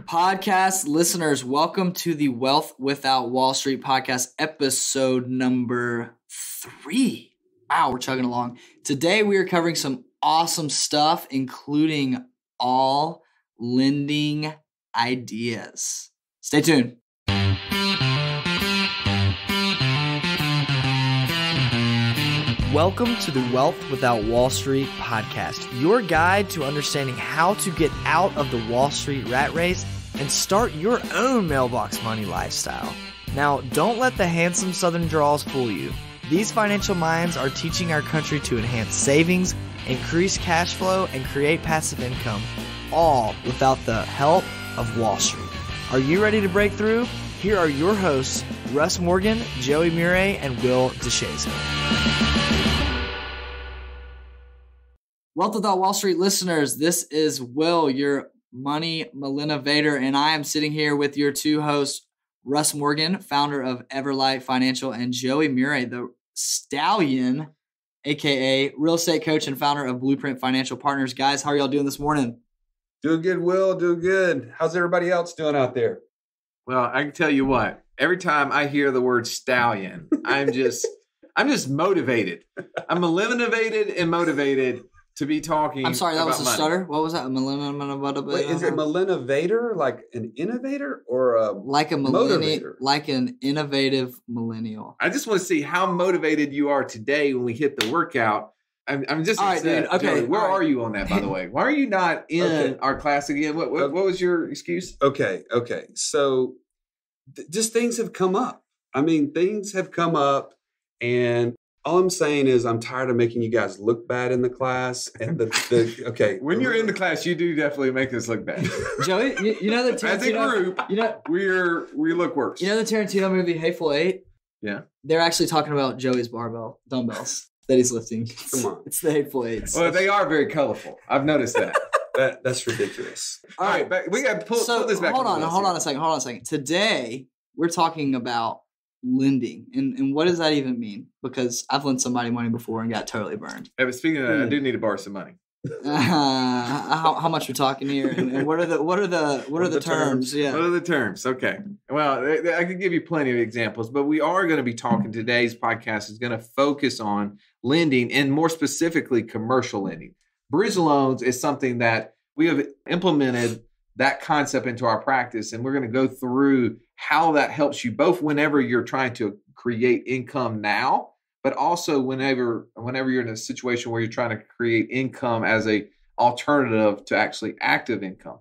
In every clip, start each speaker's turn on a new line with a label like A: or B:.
A: Podcast listeners, welcome to the Wealth Without Wall Street podcast, episode number 3. Wow, we're chugging along. Today we are covering some awesome stuff, including all lending ideas. Stay tuned. Welcome to the Wealth Without Wall Street podcast, your guide to understanding how to get out of the Wall Street rat race and start your own mailbox money lifestyle. Now, don't let the handsome Southern draws fool you. These financial minds are teaching our country to enhance savings, increase cash flow, and create passive income, all without the help of Wall Street. Are you ready to break through? Here are your hosts, Russ Morgan, Joey Muré, and Will DeShazo. Wealth Without Wall Street listeners, this is Will, your money millinovator, and I am sitting here with your two hosts, Russ Morgan, founder of Everlight Financial, and Joey Muré, the stallion, aka real estate coach and founder of Blueprint Financial Partners. Guys, how are y'all doing this morning?
B: Doing good, Will. Doing good. How's everybody else doing out there?
C: Well, I can tell you what. Every time I hear the word stallion, I'm just motivated. I'm millinovated and motivated to be talking.
A: I'm sorry, that was a
C: money.
A: stutter. What was that?
B: Wait, is it millinovator, like an innovator, or a
A: like a
B: motivator?
A: like an innovative millennial?
C: I just want to see how motivated you are today when we hit the workout. I'm just
A: all right,
C: upset.
A: dude. Okay,
C: Joey, where are you on that, by the way? Why are you not in our class again? What was your excuse?
B: Okay. So just things have come up. I mean, things have come up, and all I'm saying is I'm tired of making you guys look bad in the class. And okay.
C: When you're in the class, you do definitely make us look bad.
A: Joey, you know the Tarantino,
C: as a group, we look worse.
A: You know the Tarantino movie Hateful Eight?
C: Yeah.
A: They're actually talking about Joey's barbell dumbbells that he's lifting.
B: Come on.
A: It's the Hateful Eight.
C: Well, they are very colorful. I've noticed that.
B: That's ridiculous.
C: All right, but we got to pull this back.
A: Hold on a second. Today, we're talking about lending. And what does that even mean? Because I've lent somebody money before and got totally burned.
C: Yeah, but speaking of that, I do need to borrow some money.
A: How much we're talking here, and what are the terms? Yeah.
C: What are the terms? Okay. Well, I could give you plenty of examples, but we are going to be talking. Today's podcast is going to focus on lending, and more specifically, commercial lending. Bridge loans is something that we have implemented that concept into our practice, and we're going to go through how that helps you both whenever you're trying to create income now, but also whenever you're in a situation where you're trying to create income as a alternative to actually active income.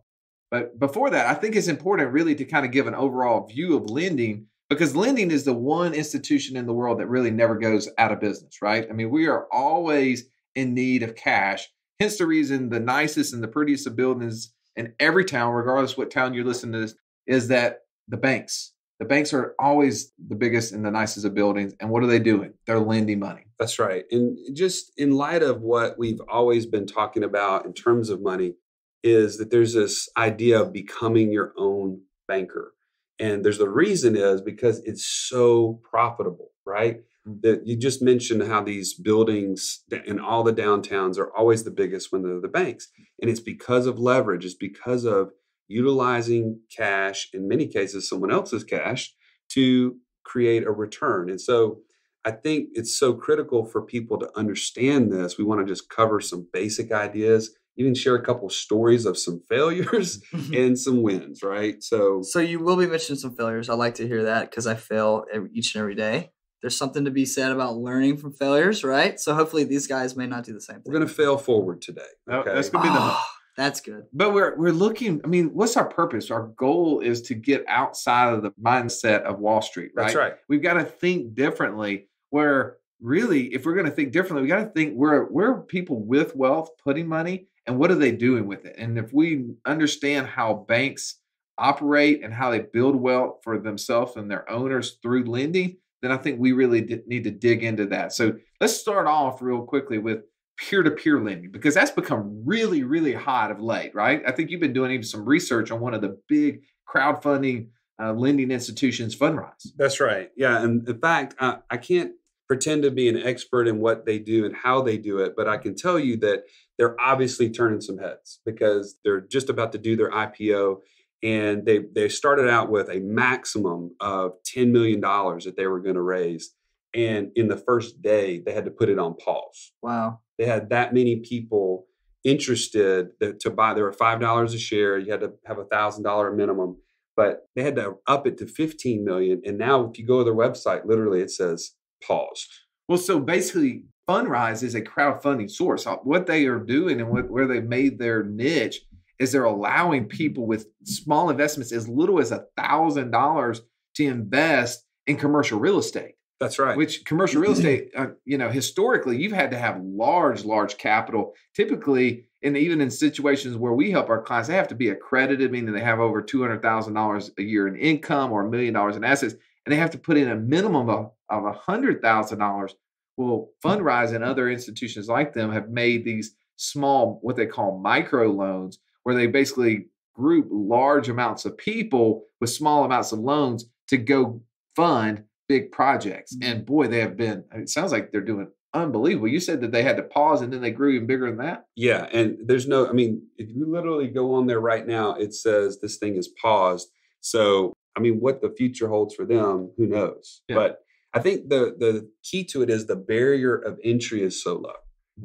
C: But before that, I think it's important really to kind of give an overall view of lending, because lending is the one institution in the world that really never goes out of business, right? I mean, we are always in need of cash. Hence the reason the nicest and the prettiest of buildings in every town, regardless what town you're listening to this, is that the banks. The banks are always the biggest and the nicest of buildings. And what are they doing? They're lending money.
B: That's right. And just in light of what we've always been talking about in terms of money, is that there's this idea of becoming your own banker. And there's the reason is because it's so profitable, right? That you just mentioned how these buildings in all the downtowns are always the biggest when they're the banks. And it's because of leverage. It's because of utilizing cash, in many cases, someone else's cash, to create a return. And so I think it's so critical for people to understand this. We want to just cover some basic ideas, even share a couple of stories of some failures and some wins, right? So
A: you will be mentioning some failures. I like to hear that because I fail each and every day. There's something to be said about learning from failures, right? So hopefully these guys may not do the same thing.
B: We're going to fail forward today. Okay?
C: That's going to be the
A: That's good.
C: But we're looking, I mean, what's our purpose? Our goal is to get outside of the mindset of Wall Street, right?
B: That's right.
C: We've got to think differently, where really, if we're going to think differently, we got to think where are people with wealth putting money and what are they doing with it? And if we understand how banks operate and how they build wealth for themselves and their owners through lending, then I think we really need to dig into that. So let's start off real quickly with peer-to-peer lending, because that's become really, really hot of late, right? I think you've been doing even some research on one of the big crowdfunding lending institutions, Fundrise.
B: That's right. Yeah. And in fact, I can't pretend to be an expert in what they do and how they do it, but I can tell you that they're obviously turning some heads because they're just about to do their IPO. And they started out with a maximum of $10 million that they were going to raise. And in the first day, they had to put it on pause.
A: Wow.
B: They had that many people interested to buy. There were $5 a share. You had to have $1,000 minimum, but they had to up it to 15 million. And now if you go to their website, literally it says paused.
C: Well, so basically Fundrise is a crowdfunding source. What they are doing and where they made their niche is they're allowing people with small investments as little as $1,000 to invest in commercial real estate.
B: That's right.
C: Which commercial real estate, historically, you've had to have large capital. Typically, and even in situations where we help our clients, they have to be accredited, meaning they have over $200,000 a year in income or $1 million in assets, and they have to put in a minimum of $100,000. Well, Fundrise and other institutions like them have made these small, what they call micro loans, where they basically group large amounts of people with small amounts of loans to go fund big projects. And boy, they have been, it sounds like they're doing unbelievable. You said that they had to pause and then they grew even bigger than that.
B: Yeah. And if you literally go on there right now, it says this thing is paused. So, what the future holds for them, who knows? Yeah. But I think the key to it is the barrier of entry is so low.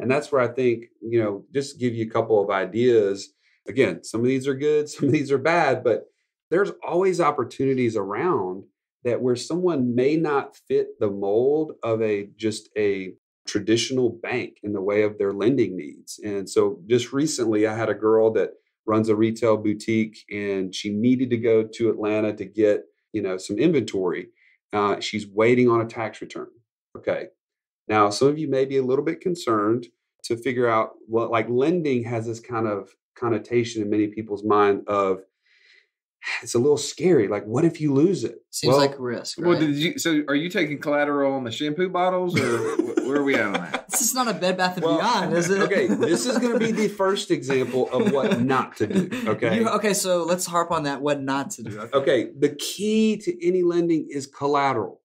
B: And that's where I think, just to give you a couple of ideas. Again, some of these are good, some of these are bad, but there's always opportunities around that where someone may not fit the mold of just a traditional bank in the way of their lending needs. And so just recently, I had a girl that runs a retail boutique and she needed to go to Atlanta to get, some inventory. She's waiting on a tax return. Okay. Now, some of you may be a little bit concerned to figure out lending has this kind of connotation in many people's mind of it's a little scary. Like, what if you lose it?
A: Seems like a risk. Right?
C: Well, so are you taking collateral on the shampoo bottles, or where are we at on that?
A: This is not a Bed Bath and Beyond, is it?
B: Okay, this is going to be the first example of what not to do. Okay.
A: So let's harp on that. What not to do.
B: Okay. The key to any lending is collateral.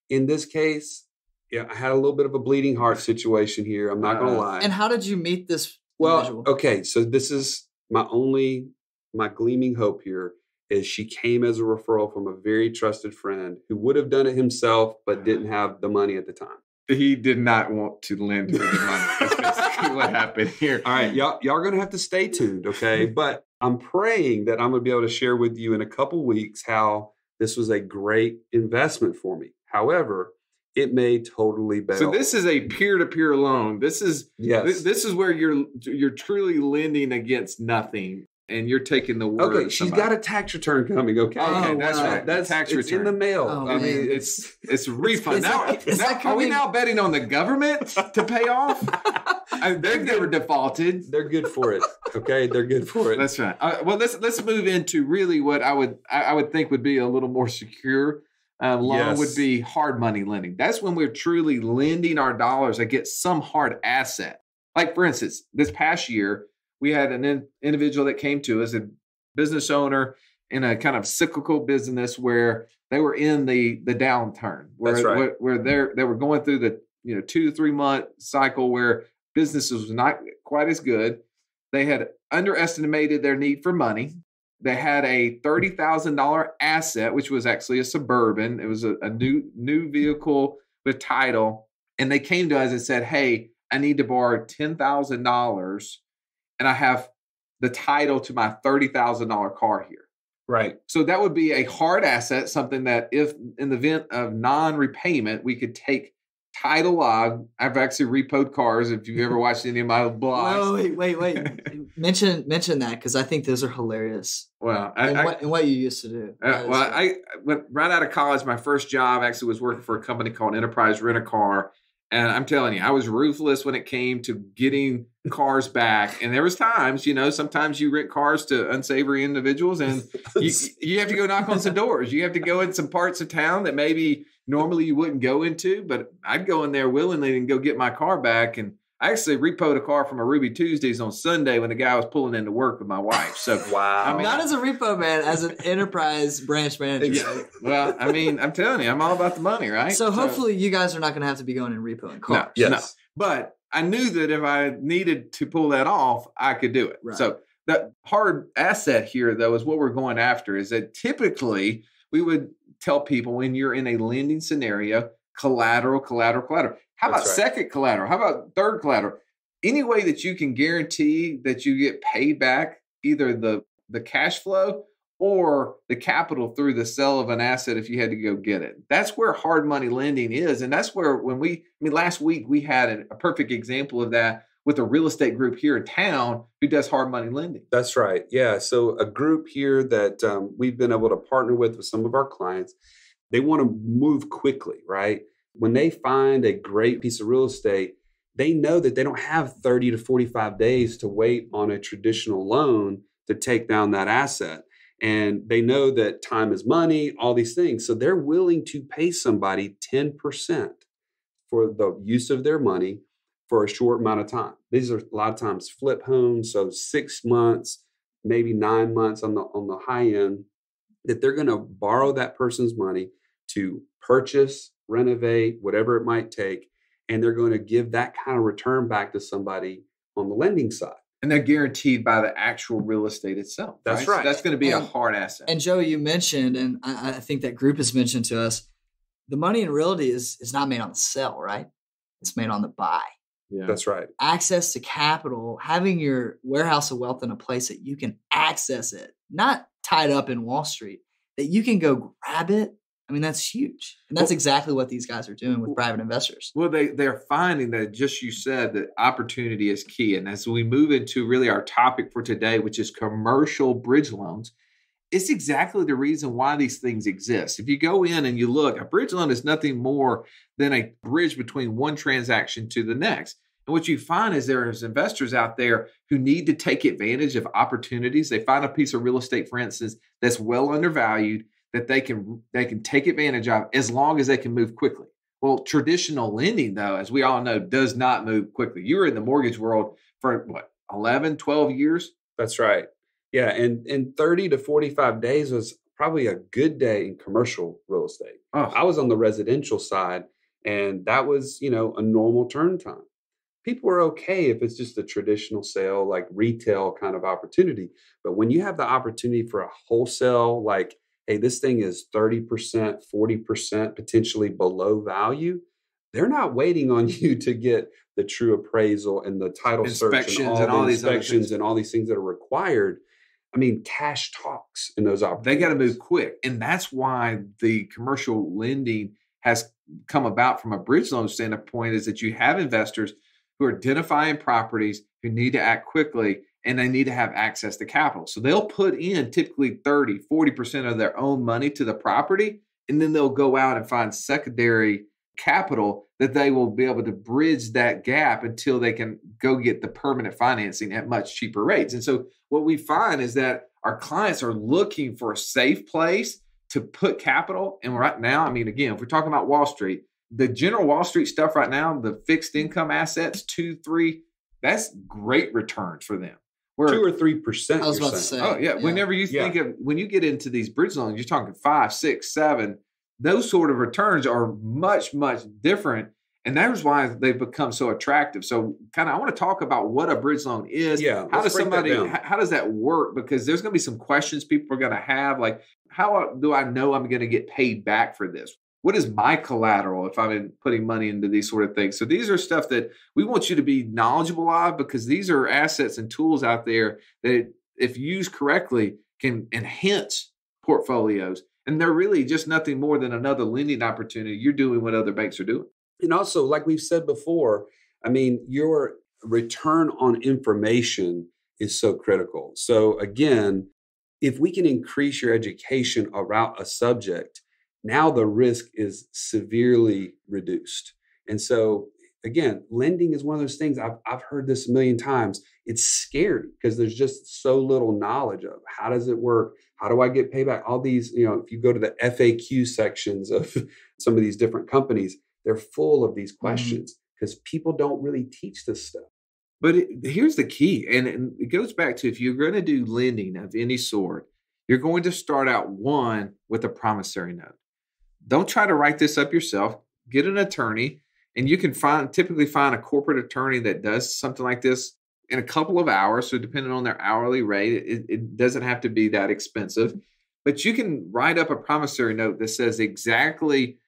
B: In this case, I had a little bit of a bleeding heart situation here. I'm not going to lie.
A: And how did you meet this individual?
B: Well, okay. So this is my gleaming hope here. Is she came as a referral from a very trusted friend who would have done it himself, but didn't have the money at the time.
C: He did not want to lend her the money. That's basically what happened here.
B: All right, y'all are going to have to stay tuned, okay? But I'm praying that I'm going to be able to share with you in a couple weeks how this was a great investment for me. However, it made totally better.
C: So this is a peer-to-peer loan. This is This is where you're truly lending against nothing. And you're taking the word.
B: Okay, she's got a tax return coming. Okay,
C: that's right.
B: That's
C: tax
B: return
C: in
B: the mail.
C: It's a refund. Are we now betting on the government to pay off? They've never defaulted.
B: They're good for it. Okay, they're good for it.
C: That's right. Well, let's move into really what I would think would be a little more secure loan would be hard money lending. That's when we're truly lending our dollars against some hard asset. Like for instance, this past year. We had an individual that came to us, a business owner in a kind of cyclical business where they were in the downturn, where they were going through the 2 to 3 month cycle where businesses was not quite as good. They had underestimated their need for money. They had a $30,000 asset, which was actually a Suburban. It was a new vehicle with title, and they came to us and said, "Hey, I need to borrow $10,000." And I have the title to my $30,000 car here.
B: Right.
C: So that would be a hard asset, something that if in the event of non-repayment, we could take title of. I've actually repoed cars. If you've ever watched any of my blogs.
A: Wait. mention that because I think those are hilarious.
C: Well,
A: and what you used to do.
C: I went right out of college. My first job actually was working for a company called Enterprise Rent-A-Car. And I'm telling you, I was ruthless when it came to getting cars back. And there was times, sometimes you rent cars to unsavory individuals and you have to go knock on some doors. You have to go in some parts of town that maybe normally you wouldn't go into, but I'd go in there willingly and go get my car back. And I actually repoed a car from a Ruby Tuesdays on Sunday when the guy was pulling into work with my wife. So
B: wow.
A: Not as a repo man, as an enterprise branch manager.
C: Yeah. Well, I'm telling you, I'm all about the money, right?
A: So hopefully you guys are not going to have to be going and repoing cars.
C: No. But I knew that if I needed to pull that off, I could do it.
A: Right.
C: So The hard asset here, though, is what we're going after, is that typically we would tell people when you're in a lending scenario, collateral, collateral, collateral. How about second collateral? How about third collateral? Any way that you can guarantee that you get paid back either the cash flow or the capital through the sale of an asset if you had to go get it. That's where hard money lending is. And that's where last week we had a perfect example of that with a real estate group here in town who does hard money lending.
B: That's right. Yeah. So a group here that we've been able to partner with some of our clients, they want to move quickly, right? When they find a great piece of real estate, they know that they don't have 30 to 45 days to wait on a traditional loan to take down that asset. And they know that time is money, all these things. So they're willing to pay somebody 10% for the use of their money for a short amount of time. These are a lot of times flip homes, so 6 months, maybe 9 months on the high end, that they're going to borrow that person's money to purchase, renovate, whatever it might take, and they're going to give that kind of return back to somebody on the lending side.
C: And they're guaranteed by the actual real estate itself.
B: That's right.
C: So that's going to be a hard asset.
A: And Joey, you mentioned, and I think that group has mentioned to us, the money in realty is not made on the sell, right? It's made on the buy.
C: Yeah.
B: That's right.
A: Access to capital, having your warehouse of wealth in a place that you can access it, not tied up in Wall Street, that you can go grab it. I mean, that's huge. And that's exactly what these guys are doing with private investors.
C: Well, they're finding that, just you said, that opportunity is key. And as we move into really our topic for today, which is commercial bridge loans, it's exactly the reason why these things exist. If you go in and you look, a bridge loan is nothing more than a bridge between one transaction to the next. And what you find is there's investors out there who need to take advantage of opportunities. They find a piece of real estate, for instance, that's well undervalued, that they can take advantage of as long as they can move quickly. Well, traditional lending, though, as we all know, does not move quickly. You were in the mortgage world for 11, 12 years?
B: That's right. Yeah. And 30 to 45 days was probably a good day in commercial real estate.
C: Oh.
B: I was on the residential side, and that was, a normal turn time. People are okay if it's just a traditional sale, like retail kind of opportunity. But when you have the opportunity for a wholesale, like, hey, this thing is 30%, 40% potentially below value, they're not waiting on you to get the true appraisal and the title search and all these inspections and all these things that are required. I mean, cash talks in those opportunities.
C: They got to move quick. And that's why the commercial lending has come about from a bridge loan standpoint, is that you have investors who are identifying properties who need to act quickly, and they need to have access to capital. So they'll put in typically 30, 40% of their own money to the property, and then they'll go out and find secondary capital that they will be able to bridge that gap until they can go get the permanent financing at much cheaper rates. And so what we find is that our clients are looking for a safe place to put capital. And right now, I mean, again, if we're talking about Wall Street, the general Wall Street stuff right now, the fixed income assets, 2, 3, that's great returns for them.
B: 2 or 3%.
A: I was about to say.
C: Oh, yeah. Whenever you think of, when you get into these bridge loans, you're talking 5, 6, 7. Those sort of returns are much, much different. And that is why they've become so attractive. So I want to talk about what a bridge loan is.
B: Yeah.
C: How does that work? Because there's going to be some questions people are going to have, like, how do I know I'm going to get paid back for this? What is my collateral if I'm putting money into these sort of things? So these are stuff that we want you to be knowledgeable of, because these are assets and tools out there that, if used correctly, can enhance portfolios. And they're really just nothing more than another lending opportunity. You're doing what other banks are doing.
B: And also, like we've said before, I mean, your return on information is so critical. So again, if we can increase your education around a subject, now the risk is severely reduced. And so, again, lending is one of those things, I've heard this a million times. It's scary because there's just so little knowledge of how does it work? How do I get payback? All these, if you go to the FAQ sections of some of these different companies, they're full of these questions because people don't really teach this stuff.
C: But here's the key. And it goes back to, if you're going to do lending of any sort, you're going to start out with a promissory note. Don't try to write this up yourself. Get an attorney, and you can typically find a corporate attorney that does something like this in a couple of hours. So depending on their hourly rate, it doesn't have to be that expensive. But you can write up a promissory note that says exactly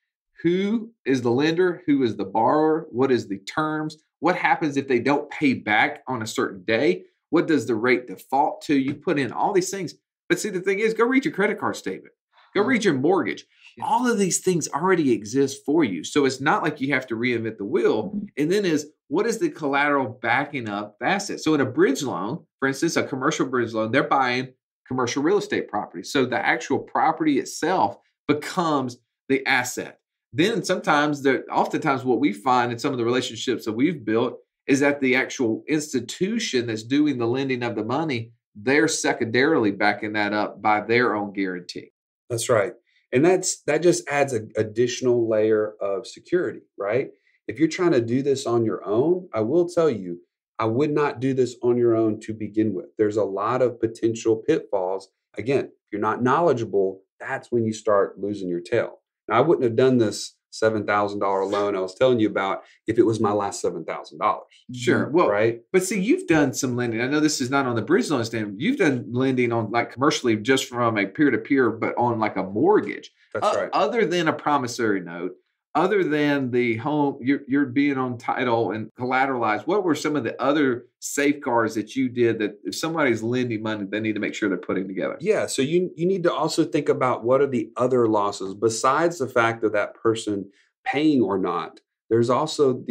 C: who is the lender, who is the borrower, what is the terms, what happens if they don't pay back on a certain day, what does the rate default to. You put in all these things. But see, the thing is, go read your credit card statement. Go read your mortgage. All of these things already exist for you. So it's not like you have to reinvent the wheel. And then what is the collateral backing up the asset? So in a bridge loan, for instance, a commercial bridge loan, they're buying commercial real estate property. So the actual property itself becomes the asset. Then oftentimes what we find in some of the relationships that we've built is that the actual institution that's doing the lending of the money, they're secondarily backing that up by their own guarantee.
B: That's right. And that just adds an additional layer of security, right? If you're trying to do this on your own, I will tell you, I would not do this on your own to begin with. There's a lot of potential pitfalls. Again, if you're not knowledgeable, that's when you start losing your tail. Now, I wouldn't have done this $7,000 loan I was telling you about if it was my last $7,000.
C: Sure. Well,
B: right.
C: But see, you've done some lending. I know this is not on the bridge loan stand. You've done lending on like commercially just from a peer-to-peer, but on like a mortgage.
B: That's right.
C: Other than a promissory note, other than the home, you're being on title and collateralized, what were some of the other safeguards that you did that if somebody's lending money, they need to make sure they're putting together?
B: Yeah. So you need to also think about what are the other losses besides the fact of that person paying or not. There's also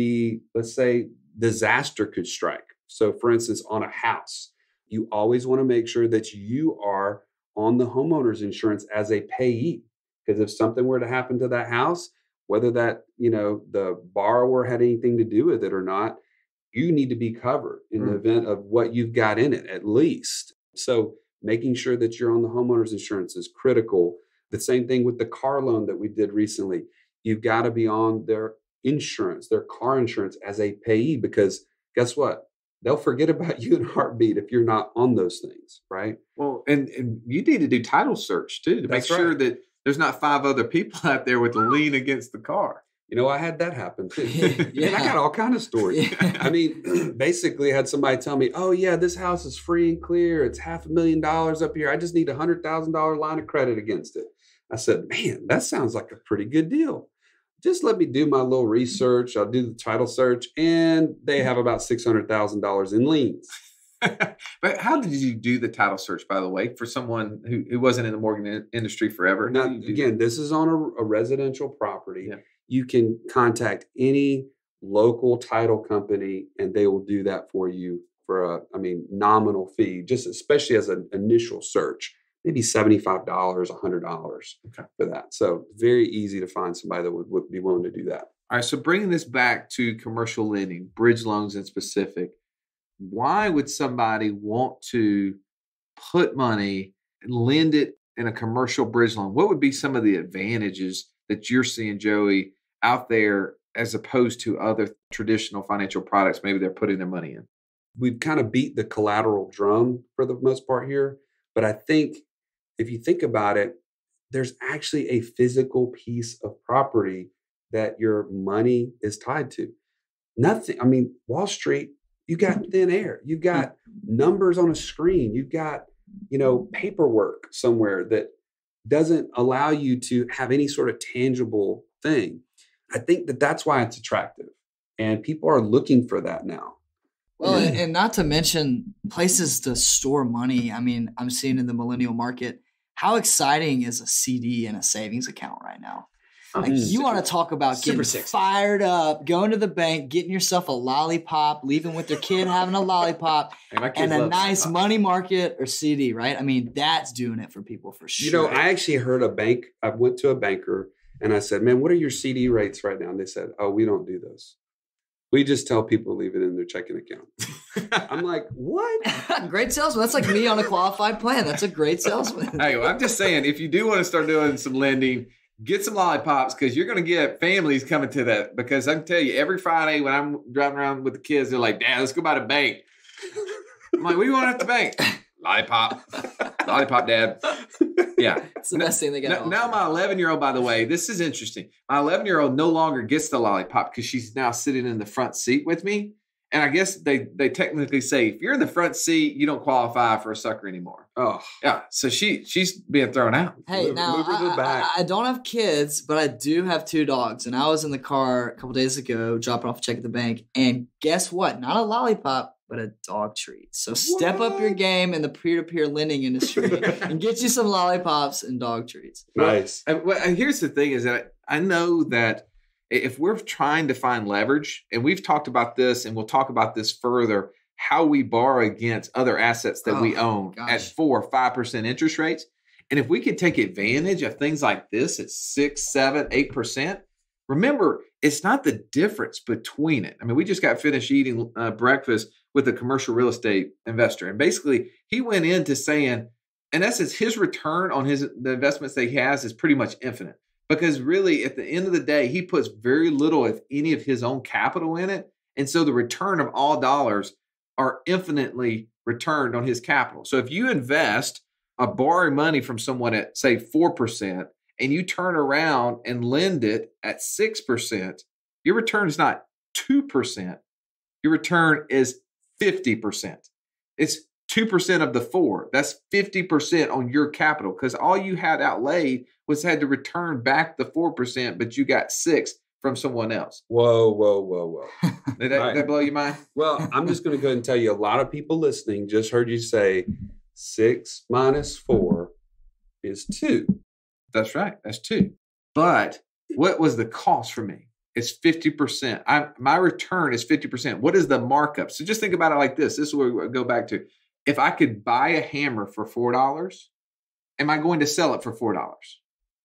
B: let's say, disaster could strike. So for instance, on a house, you always want to make sure that you are on the homeowner's insurance as a payee. Because if something were to happen to that house, whether that, the borrower had anything to do with it or not, you need to be covered in the event of what you've got in it, at least. So making sure that you're on the homeowner's insurance is critical. The same thing with the car loan that we did recently. You've got to be on their insurance, their car insurance as a payee, because guess what? They'll forget about you in a heartbeat if you're not on those things, right?
C: Well, and you need to do title search too to make sure that there's not 5 other people out there with a lien against the car.
B: I had that happen too. Yeah. And I got all kinds of stories. I mean, basically I had somebody tell me, oh yeah, this house is free and clear. It's $500,000 up here. I just need $100,000 line of credit against it. I said, man, that sounds like a pretty good deal. Just let me do my little research. I'll do the title search, and they have about $600,000 in liens.
C: But how did you do the title search, by the way, for someone who wasn't in the mortgage industry forever?
B: Now, again, this is on a residential property.
C: Yeah.
B: You can contact any local title company, and they will do that for you for nominal fee, just especially as an initial search. Maybe $75, $100 for that. So very easy to find somebody that would be willing to do that.
C: All right. So bringing this back to commercial lending, bridge loans in specific, why would somebody want to put money and lend it in a commercial bridge loan? What would be some of the advantages that you're seeing, Joey, out there as opposed to other traditional financial products maybe they're putting their money in?
B: We've kind of beat the collateral drum for the most part here. But I think if you think about it, there's actually a physical piece of property that your money is tied to. Nothing. Wall Street, you got thin air. You've got numbers on a screen. You've got, paperwork somewhere that doesn't allow you to have any sort of tangible thing. I think that's why it's attractive. And people are looking for that now.
A: Well, and not to mention places to store money. I'm seeing in the millennial market, how exciting is a CD and a savings account right now? You want to talk about getting fired up, going to the bank, getting yourself a lollipop, leaving with your kid having a lollipop, and a nice money market or CD, right? That's doing it for people for sure.
B: I actually heard I went to a banker and I said, man, what are your CD rates right now? And they said, oh, we don't do those. We just tell people to leave it in their checking account. I'm like, what?
A: Great salesman. That's like me on a qualified plan. That's a great salesman.
C: Hey, well, I'm just saying, if you do want to start doing some lending, get some lollipops, because you're going to get families coming to that. Because I can tell you, every Friday when I'm driving around with the kids, they're like, Dad, let's go by the bank. I'm like, what do you want at the bank? Lollipop. Lollipop, Dad. Yeah.
A: It's the best thing they got.
C: Now my 11-year-old, by the way, this is interesting. My 11-year-old no longer gets the lollipop because she's now sitting in the front seat with me. And I guess they technically say if you're in the front seat, you don't qualify for a sucker anymore.
B: Oh,
C: Yeah. So she's being thrown out.
A: Hey, now
B: move her to the back.
A: I don't have kids, but I do have 2 dogs. And I was in the car a couple days ago dropping off a check at the bank. And guess what? Not a lollipop, but a dog treat. So step up your game in the peer-to-peer lending industry and get you some lollipops and dog treats.
B: Nice.
C: And here's the thing is that I know that if we're trying to find leverage, and we've talked about this and we'll talk about this further, how we borrow against other assets that we own at 4 or 5% interest rates. And if we could take advantage of things like this at 6, 7, 8%, remember, it's not the difference between it. I mean, we just got finished eating breakfast with a commercial real estate investor. And basically, he went into saying, in essence, his return on the investments that he has is pretty much infinite. Because really, at the end of the day, he puts very little, if any, of his own capital in it. And so the return of all dollars are infinitely returned on his capital. So if you invest borrowing money from someone at, say, 4%, and you turn around and lend it at 6%, your return is not 2%. Your return is 50%. It's 2% of the 4. That's 50% on your capital because all you had outlaid was had to return back the 4%, but you got 6 from someone else.
B: Whoa.
C: Did that blow your mind?
B: Well, I'm just going to go ahead and tell you, a lot of people listening just heard you say 6 minus 4 is 2.
C: That's right. That's 2. But what was the cost for me? It's 50%. My return is 50%. What is the markup? So just think about it like this. This is where we go back to. If I could buy a hammer for $4, am I going to sell it for $4?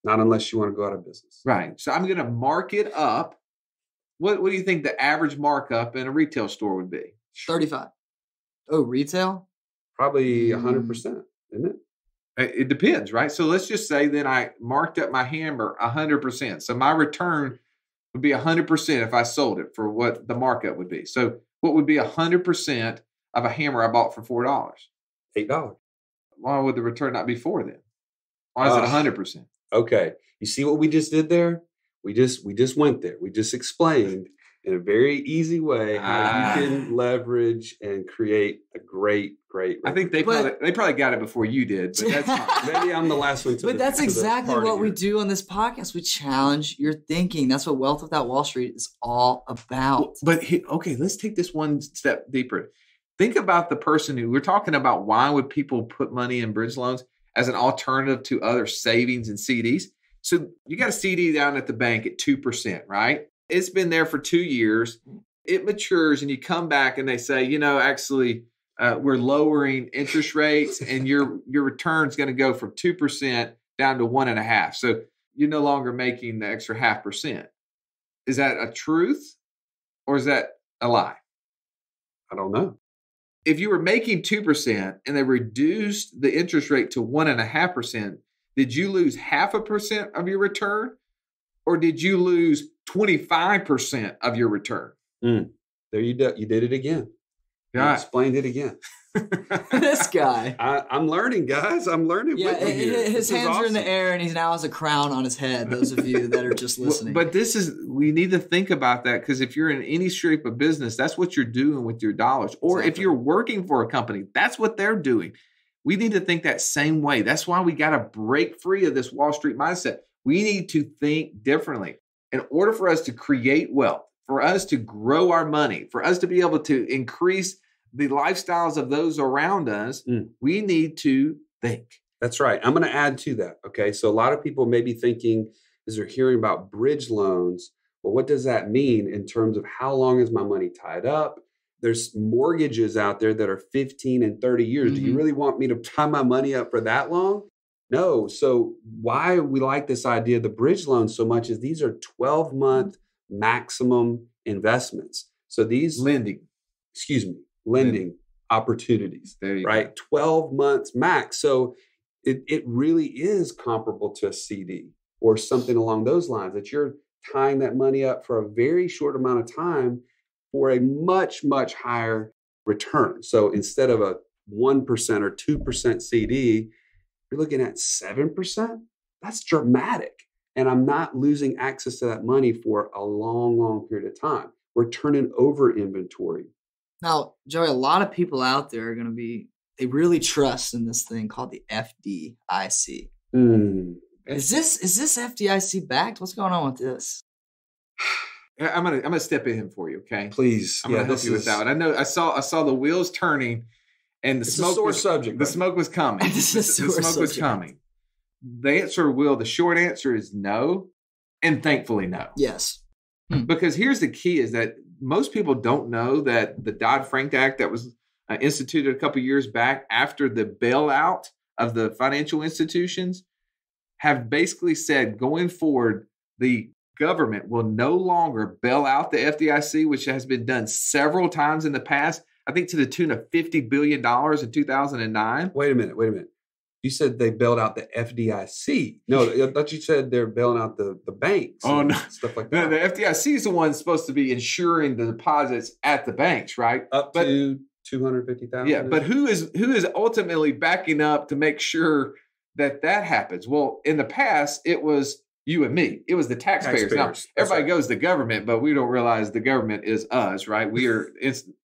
B: Not unless you want to go out of business.
C: Right. So I'm going to mark it up. What do you think the average markup in a retail store would be?
A: 35. Oh, retail?
B: Probably 100%, isn't it?
C: It depends, right? So let's just say that I marked up my hammer 100%. So my return would be 100% if I sold it for what the markup would be. So what would be 100% of a hammer I bought for $4?
B: $8.
C: Why would the return not be 4 then? Why is it 100%?
B: Okay. You see what we just did there? We just went there. We just explained in a very easy way how you can leverage and create a great return.
C: I think they probably got it before you did, but that's fine.
B: Maybe I'm the last one.
A: But that's exactly what we do on this podcast. We challenge your thinking. That's what Wealth Without Wall Street is all about.
C: But okay, let's take this one step deeper. Think about the person who we're talking about. Why would people put money in bridge loans as an alternative to other savings and CDs? So you got a CD down at the bank at 2%, right? It's been there for 2 years. It matures and you come back and they say, actually, we're lowering interest rates and your return is going to go from 2% down to 1.5%. So you're no longer making the extra 0.5%. Is that a truth or is that a lie?
B: I don't know.
C: If you were making 2% and they reduced the interest rate to 1.5%, did you lose 0.5% of your return or did you lose 25% of your return?
B: There you did it again.
C: Yeah.
B: You explained it again.
A: This guy.
B: I'm learning, guys. I'm learning.
A: Yeah,
B: with you here.
A: his hands are in the air and he now has a crown on his head, those of you that are just listening.
C: But we need to think about that because if you're in any shape of business, that's what you're doing with your dollars. Or if you're working for a company, that's what they're doing. We need to think that same way. That's why we got to break free of this Wall Street mindset. We need to think differently. In order for us to create wealth, for us to grow our money, for us to be able to increase the lifestyles of those around us, we need to think.
B: That's right. I'm going to add to that. Okay. So a lot of people may be thinking as they're hearing about bridge loans, well, what does that mean in terms of how long is my money tied up? There's mortgages out there that are 15 and 30 years. Do you really want me to tie my money up for that long? No. So why we like this idea of the bridge loan so much is these are 12-month maximum investments. So these lending opportunities, right? 12 months max. So it really is comparable to a CD or something along those lines that you're tying that money up for a very short amount of time for a much, much higher return. So instead of a 1% or 2% CD, you're looking at 7%. That's dramatic. And I'm not losing access to that money for a long, long period of time. We're turning over inventory
A: Now, Joey, a lot of people out there are going to they really trust in this thing called the FDIC. Is this FDIC backed? What's going on with this?
C: I'm gonna step in for you, okay?
B: Please,
C: I'm gonna help you with that one. I know I saw the wheels turning, and the smoke was
B: subject.
C: The smoke was coming. The smoke was coming. The short answer is no, and thankfully no.
A: Yes.
C: Because here's the key: is that most people don't know that the Dodd-Frank Act that was instituted a couple years back after the bailout of the financial institutions have basically said going forward the government will no longer bail out the FDIC, which has been done several times in the past, I think to the tune of $50 billion in 2009.
B: Wait a minute. You said they bailed out the FDIC. No, I thought you said they're bailing out the banks.
C: Oh, no.
B: Stuff like that.
C: No, the FDIC is the one supposed to be insuring the deposits at the banks, right?
B: Up to $250,000.
C: Yeah, but who is ultimately backing up to make sure that happens? Well, in the past, it was you and me. It was the taxpayers. Now, everybody goes to government, but we don't realize the government is us, right? We're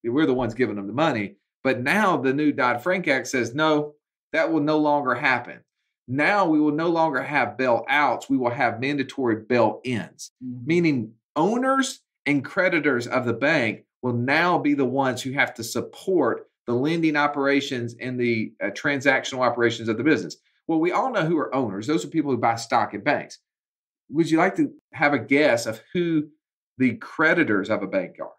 C: the ones giving them the money. But now the new Dodd-Frank Act says, no, that will no longer happen. Now we will no longer have bail-outs. We will have mandatory bail-ins, meaning owners and creditors of the bank will now be the ones who have to support the lending operations and the transactional operations of the business. Well, we all know who are owners. Those are people who buy stock in banks. Would you like to have a guess of who the creditors of a bank are?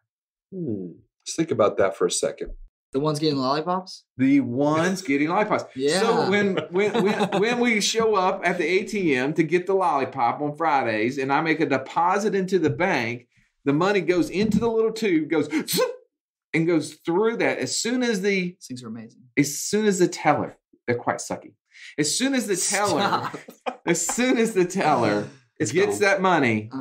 B: Let's think about that for a second.
A: The ones getting lollipops?
C: The ones getting lollipops.
A: Yeah.
C: So when we show up at the ATM to get the lollipop on Fridays and I make a deposit into the bank, the money goes into the little tube, goes and goes through that. As soon as these
A: things are amazing.
C: As soon as the teller, they're quite sucky. As soon as the teller gets that money,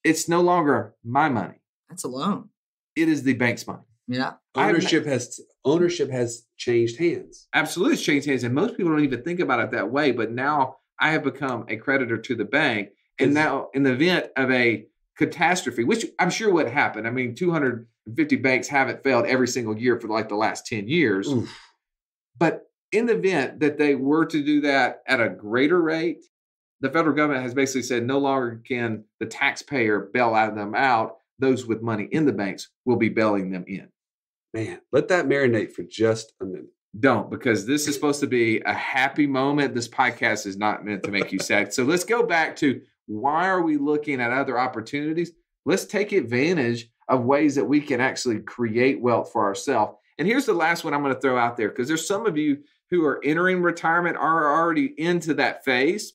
C: it's no longer my money.
A: That's a loan.
C: It is the bank's money.
A: Yeah.
B: Ownership has changed hands.
C: Absolutely, it's changed hands. And most people don't even think about it that way. But now I have become a creditor to the bank. And now in the event of a catastrophe, which I'm sure would happen. I mean, 250 banks haven't failed every single year for like the last 10 years. Oof. But in the event that they were to do that at a greater rate, the federal government has basically said no longer can the taxpayer bail them out. Those with money in the banks will be bailing them in.
B: Man, let that marinate for just a minute.
C: Don't, because this is supposed to be a happy moment. This podcast is not meant to make you sad. So let's go back to why are we looking at other opportunities? Let's take advantage of ways that we can actually create wealth for ourselves. And here's the last one I'm going to throw out there, because there's some of you who are entering retirement, are already into that phase.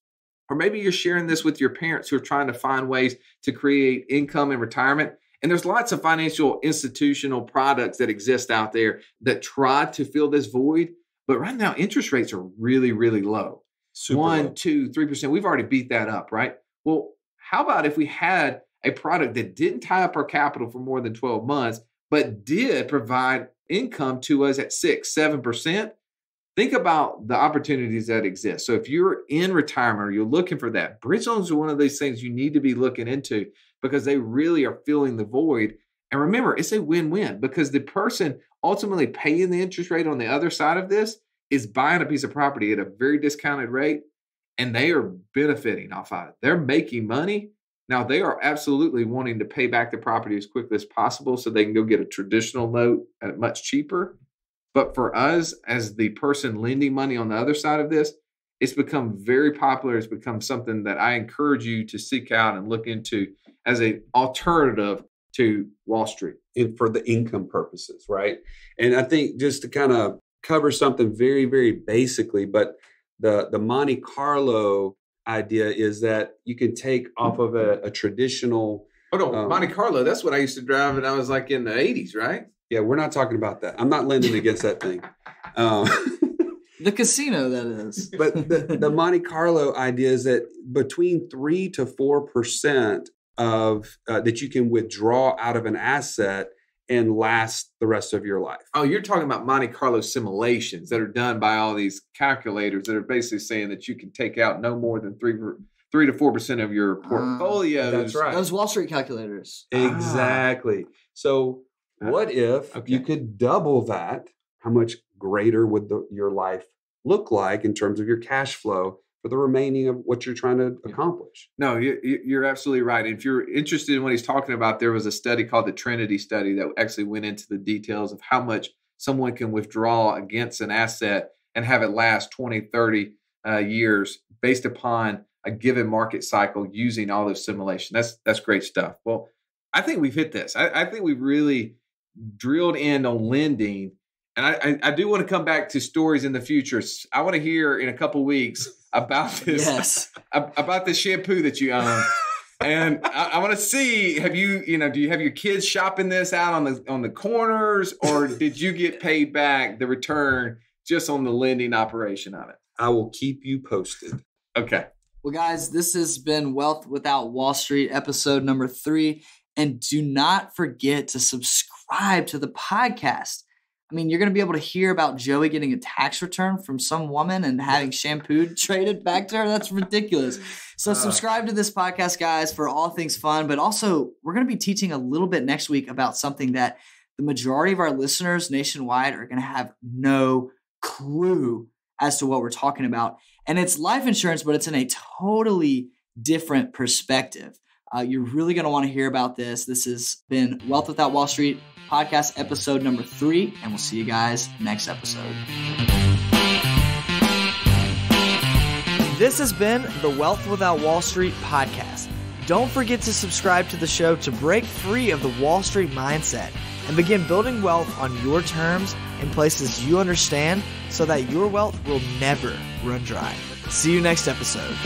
C: Or maybe you're sharing this with your parents who are trying to find ways to create income in retirement. And there's lots of financial institutional products that exist out there that try to fill this void. But right now, interest rates are really, really low.
B: Super
C: 1,
B: low.
C: 2, 3%. We've already beat that up, right? Well, how about if we had a product that didn't tie up our capital for more than 12 months, but did provide income to us at 6, 7%? Think about the opportunities that exist. So if you're in retirement or you're looking for that, bridge loans are one of these things you need to be looking into because they really are filling the void. And remember, it's a win-win because the person ultimately paying the interest rate on the other side of this is buying a piece of property at a very discounted rate, and they are benefiting off of it. They're making money. Now, they are absolutely wanting to pay back the property as quickly as possible so they can go get a traditional note at much cheaper. But for us, as the person lending money on the other side of this, it's become very popular. It's become something that I encourage you to seek out and look into as an alternative to Wall Street.
B: And for the income purposes, right? And I think just to kind of cover something very, very basically, but the Monte Carlo idea is that you can take off of a traditional...
C: Oh, no, Monte Carlo, that's what I used to drive when I was like in the 80s, right?
B: Yeah, we're not talking about that. I'm not lending against that thing.
A: The casino, that is.
B: But the Monte Carlo idea is that between 3 to 4% of that you can withdraw out of an asset and last the rest of your life.
C: Oh, you're talking about Monte Carlo simulations that are done by all these calculators that are basically saying that you can take out no more than 3 to 4% of your portfolio.
B: That's right.
A: Those Wall Street calculators.
B: Exactly. So What if you could double that? How much greater would your life look like in terms of your cash flow for the remaining of what you're trying to accomplish?
C: No, you're absolutely right. If you're interested in what he's talking about, there was a study called the Trinity study that actually went into the details of how much someone can withdraw against an asset and have it last 20, 30 years based upon a given market cycle using all those simulations. That's great stuff. Well, I think we've hit this. I think we've really drilled in on lending. And I do want to come back to stories in the future. I want to hear in a couple of weeks about this, about the shampoo that you own. And I want to see, do you have your kids shopping this out on the corners, or did you get paid back the return just on the lending operation of it?
B: I will keep you posted.
C: Okay.
A: Well, guys, this has been Wealth Without Wall Street, episode number 3. And do not forget to subscribe to the podcast. I mean, you're going to be able to hear about Joey getting a tax return from some woman and having shampoo traded back to her. That's ridiculous. So subscribe to this podcast, guys, for all things fun. But also, we're going to be teaching a little bit next week about something that the majority of our listeners nationwide are going to have no clue as to what we're talking about. And it's life insurance, but it's in a totally different perspective. You're really going to want to hear about this. This has been Wealth Without Wall Street podcast episode number 3, and we'll see you guys next episode. This has been the Wealth Without Wall Street podcast. Don't forget to subscribe to the show to break free of the Wall Street mindset and begin building wealth on your terms in places you understand so that your wealth will never run dry. See you next episode.